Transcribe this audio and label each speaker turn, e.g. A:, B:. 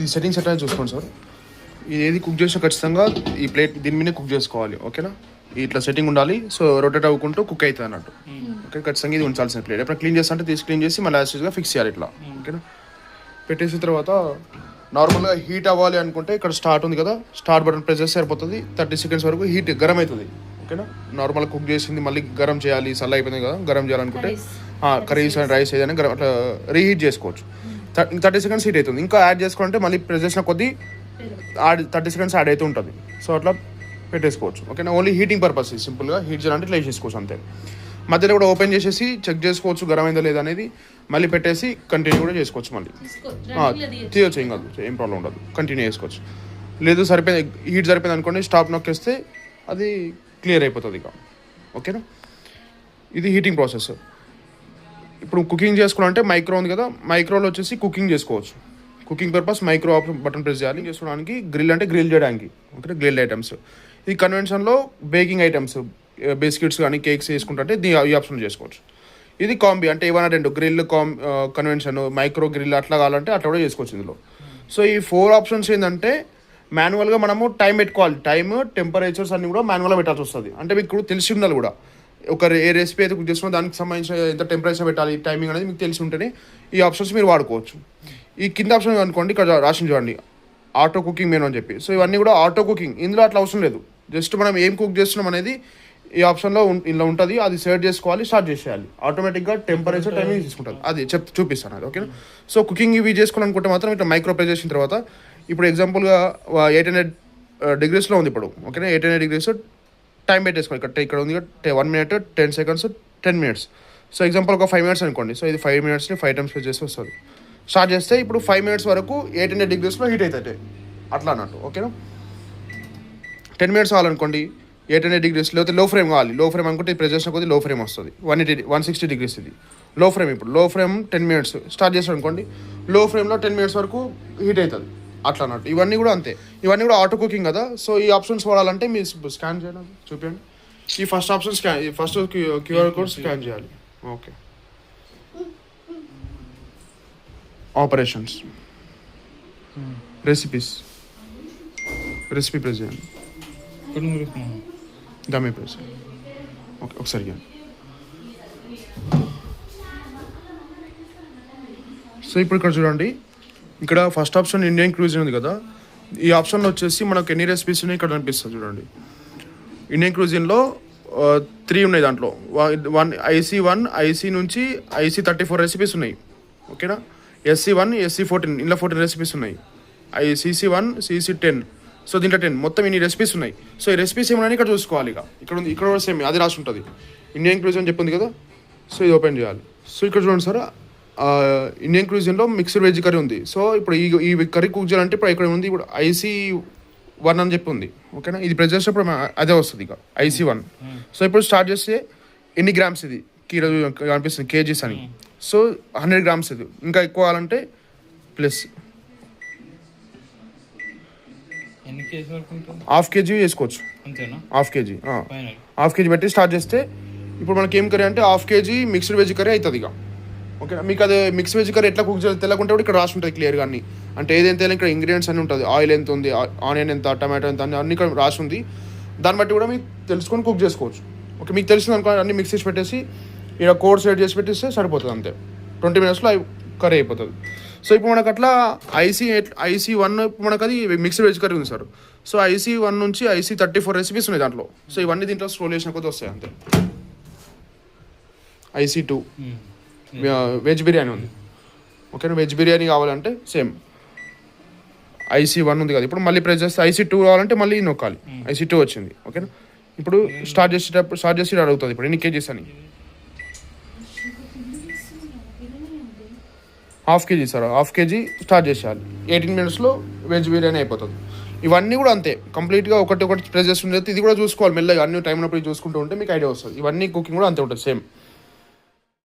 A: ఇది సెట్టింగ్స్ ఎట్లా చూసుకోండి సార్. ఇది ఏది కుక్ చేసినా ఖచ్చితంగా ఈ ప్లేట్ దీని మీదే కుక్ చేసుకోవాలి. ఓకేనా, ఇట్లా సెట్టింగ్ ఉండాలి. సో రొటేట్ అవ్వకుంటూ కుక్ అవుతుంది అన్నట్టు. ఓకే, ఖచ్చితంగా ఇది ఉంచాల్సిన ప్లేట్. ఎప్పుడు క్లీన్ చేస్తా అంటే తీసి క్లీన్ చేసి మళ్ళీ యాసిడ్గా ఫిక్స్ చేయాలి ఇట్లా. ఓకేనా, పెట్టేసిన తర్వాత నార్మల్గా హీట్ అవ్వాలి అనుకుంటే ఇక్కడ స్టార్ట్ ఉంది కదా, స్టార్ట్ బటన్ ప్రెస్ చేస్తే సరిపోతుంది. 30 seconds వరకు హీట్ గరం అవుతుంది. ఓకేనా, నార్మల్గా కుక్ చేసింది మళ్ళీ గరం చేయాలి, చల్ల అయిపోయింది కదా, గరం చేయాలనుకుంటే కర్రీస్ అండ్ రైస్ ఏదైనా గరం అట్లా రీహీట్ చేసుకోవచ్చు. 30 seconds హీట్ అవుతుంది. ఇంకా యాడ్ చేసుకోవాలంటే మళ్ళీ ప్రెస్ చేసిన కొద్దీ 30 seconds యాడ్ అవుతూ ఉంటుంది. సో అట్లా పెట్టేసుకోవచ్చు. ఓకేనా, ఓన్లీ హీటింగ్ పర్పస్, సింపుల్గా హీట్ చేయాలంటే ఇట్లా వేసేసుకోవచ్చు అంతే. మధ్యలో కూడా ఓపెన్ చేసేసి చెక్ చేసుకోవచ్చు గరం అయిందో లేదా అనేది, మళ్ళీ పెట్టేసి కంటిన్యూ కూడా చేసుకోవచ్చు. మళ్ళీ తీయొచ్చు, ఏం కాదు, ఏం ప్రాబ్లం ఉండదు, కంటిన్యూ చేసుకోవచ్చు. లేదు సరిపోయింది, హీట్ సరిపోయింది అనుకోండి, స్టాప్ నొక్కేస్తే అది క్లియర్ అయిపోతుంది ఇక. ఓకేనా, ఇది హీటింగ్ ప్రాసెస్. ఇప్పుడు కుకింగ్ చేసుకోవాలంటే మైక్రో ఉంది కదా, మైక్రోలో వచ్చేసి కుకింగ్ చేసుకోవచ్చు. Cooking purpose micro button press చేయాలి. చేసుకోవడానికి గ్రిల్ అంటే గ్రిల్ చేయడానికి. Okay, grill items. ఈ కన్వెన్షన్లో బేకింగ్ ఐటమ్స్, బిస్కెట్స్ కానీ కేక్స్ చేసుకుంటుంటే ఈ ఆప్షన్ చేసుకోవచ్చు. ఇది కాంబీ అంటే ఏమైనా రెండు గ్రిల్ కన్వెన్షన్, మైక్రో గ్రిల్ అట్లా కావాలంటే అట్లా కూడా చేసుకోవచ్చు ఇందులో. సో ఈ 4 ఆప్షన్స్ ఏంటంటే మాన్యువల్గా మనము టైం పెట్టుకోవాలి. టైమ్, టెంపరేచర్స్ అన్ని కూడా మాన్యువల్గా పెట్టాల్సి వస్తుంది. అంటే మీకు తెలిసి ఉండాలి కూడా, ఒక ఏ రెసిపీ అయితే కుక్ చేస్తున్నా దానికి సంబంధించిన ఎంత టెంపరేచర్ పెట్టాలి, టైమింగ్ అనేది మీకు తెలిసి ఉంటేనే ఈ ఆప్షన్స్ మీరు వాడుకోవచ్చు. ఈ కింద ఆప్షన్ అనుకోండి, ఇక్కడ రాసి చూడండి ఆటో కుకింగ్ మెనూ అని చెప్పి. సో ఇవన్నీ కూడా ఆటో కుకింగ్. ఇందులో అట్లా అవసరం లేదు, జస్ట్ మనం ఏం కుక్ చేస్తున్నాం అనేది ఈ ఆప్షన్లో ఇలా ఉంటుంది. అది సెలెక్ట్ చేసుకోవాలి, స్టార్ట్ చేసేయాలి. ఆటోమేటిక్గా టెంపరేచర్ టైమింగ్ తీసుకుంటుంది. అది చూపిస్తాను అది. ఓకేనా, సో కుకింగ్ ఇవి చేసుకోవాలనుకుంటే మాత్రం ఇట్లా మైక్రో ప్రెస్ చేసిన తర్వాత, ఇప్పుడు ఎగ్జాంపుల్గా 800 degreesలో ఉంది ఇప్పుడు. ఓకేనా, 800 degrees టైం పెట్టేసుకోవాలి. ఇక్కడ ఉంది 1 minute 10 seconds 10 minutes. So example ఒక 5 minutes అనుకోండి. సో ఇది 5 minutesని 5 times ప్రెస్ చేస్తే వస్తుంది. స్టార్ట్ చేస్తే ఇప్పుడు 5 minutes వరకు 800 degreesలో హీట్ అవుతాయి అట్లా అన్నట్టు. ఓకేనా, 10 minutes కావాలనుకోండి 800 degrees, లేకపోతే లో ఫ్లేమ్ కావాలి. లో ఫ్లేమ్ అనుకుంటే ప్రెస్ చేసిన కొద్ది లో ఫ్లేమ్ వస్తుంది. 160 degrees ఇది లో ఫ్లేమ్. ఇప్పుడు లో ఫ్లేమ్ 10 minutes స్టార్ట్ చేస్తాం అనుకోండి, లో ఫ్లేమ్లో 10 minutes వరకు హీట్ అవుతుంది అట్లా అన్నట్టు. ఇవన్నీ కూడా అంతే, ఇవన్నీ కూడా ఆటో కుకింగ్ కదా. సో ఈ ఆప్షన్స్ వాడాలంటే మీరు స్కాన్ చేయాలి, చూపించండి. ఈ first option scan, first QR code scan చేయాలి. Okay, operations, recipes, recipe press చేయండి, దమ్మే ప్రెస్. ఓకే, ఒకసారి సో ఇప్పుడు ఇక్కడ చూడండి, ఇక్కడ ఫస్ట్ ఆప్షన్ ఇండియన్ క్రూజిన్ ఉంది కదా, ఈ ఆప్షన్లో వచ్చేసి మనకు ఎన్ని రెసిపీస్ ఉన్నాయి ఇక్కడ అనిపిస్తుంది చూడండి. ఇండియన్ క్రూజిన్లో 3 ఉన్నాయి. దాంట్లో IC1 IC నుంచి IC34 రెసిపీస్ ఉన్నాయి. ఓకేనా, SC1 SC14 ఇంట్లో 14 రెసిపీస్ ఉన్నాయి. CC1 CC10, సో దీంట్లో 10, మొత్తం ఇన్ని రెసిపీస్ ఉన్నాయి. సో ఈ రెసిపీస్ ఏమన్నా ఇక్కడ చూసుకోవాలి. ఇక్కడ ఉంది, ఇక్కడ కూడా సేమ్ అది రాసి ఉంటుంది. ఇండియన్ క్రూజిన్ చెప్పింది కదా, సో ఇది ఓపెన్ చేయాలి. సో ఇక్కడ చూడండి సార్, ఇండియన్ క్రూజిన్లో మిక్స్డ్ వెజ్ కర్రీ ఉంది. సో ఇప్పుడు ఈ కర్రీ కుక్ చేయాలంటే ఇప్పుడు ఇక్కడ ఉంది, ఇప్పుడు IC1 అని చెప్పి ఉంది. ఓకేనా, ఇది ప్రెస్ చేసినప్పుడు అదే వస్తుంది ఇక IC1. సో ఇప్పుడు స్టార్ట్ చేస్తే ఎన్ని గ్రామ్స్ ఇది కనిపిస్తుంది, కేజీస్ అని. సో 100 grams ఇది. ఇంకా ఎక్కువ కావాలంటే ప్లస్ ½ kg చేసుకోవచ్చు. ½ kg పెట్టి స్టార్ట్ చేస్తే ఇప్పుడు మనకి ఏం కర్రీ అంటే ½ kg మిక్స్డ్ వెజ్ కర్రీ అవుతుంది ఇక. ఓకే, మీకు అది మిక్స్ వెజ్ కర్రీ ఎట్లా కుక్ చేయాలి తెలియకుంటే కూడా ఇక్కడ రాసి ఉంటుంది క్లియర్గా అన్ని. అంటే ఏదైతే ఇక్కడ ఇంగ్రీడియంట్స్ అన్నీ ఉంటుంది, ఆయిల్ ఎంత ఉంది, ఆనియన్ ఎంత, టమాటో ఎంత అన్ని ఇక్కడ రాసి ఉంది. దాన్ని బట్టి కూడా మీకు తెలుసుకొని కుక్ చేసుకోవచ్చు. ఓకే, మీకు తెలిసింది అనుకో అన్ని మిక్స్ చేసి పెట్టేసి ఇక్కడ కోడ్ సెట్ చేసి పెట్టేస్తే సరిపోతుంది అంతే. 20 minutesలో కర్రీ అయిపోతుంది. సో ఇప్పుడు మనకు అట్లా IC1 మనకు అది మిక్స్డ్ వెజ్ కర్రీ ఉంది సార్. సో IC1 నుంచి IC34 రెసిపీస్ ఉన్నాయి దాంట్లో. సో ఇవన్నీ దీంట్లో స్క్రోల్ చేసిన కొద్ది వస్తాయి అంతే. IC2 వెజ్ బిర్యానీ ఉంది. ఓకేనా, వెజ్ బిర్యానీ కావాలంటే సేమ్ IC1 ఉంది కదా, ఇప్పుడు మళ్ళీ ప్రెస్ చేస్తే IC2 కావాలంటే మళ్ళీ నొక్కాలి. IC2 వచ్చింది. ఓకేనా, ఇప్పుడు స్టార్ట్ చేసి అడుగుతుంది ఇప్పుడు ఎన్ని కేజీస్ అని. ½ kg సార్, ½ kg స్టార్ట్ చేసేయాలి. 18 minutesలో వెజ్ బిర్యానీ అయిపోతుంది. ఇవన్నీ కూడా అంతే కంప్లీట్గా ఒకటి ప్రెస్ చేస్తుంటే ఇది కూడా చూసుకోవాలి మెల్లగా. అన్ని టైం ఉన్నప్పుడు చూసుకుంటూ ఉంటే మీకు ఐడియా వస్తుంది. ఇవన్నీ కుకింగ్ కూడా అంతే ఉంటుంది సేమ్.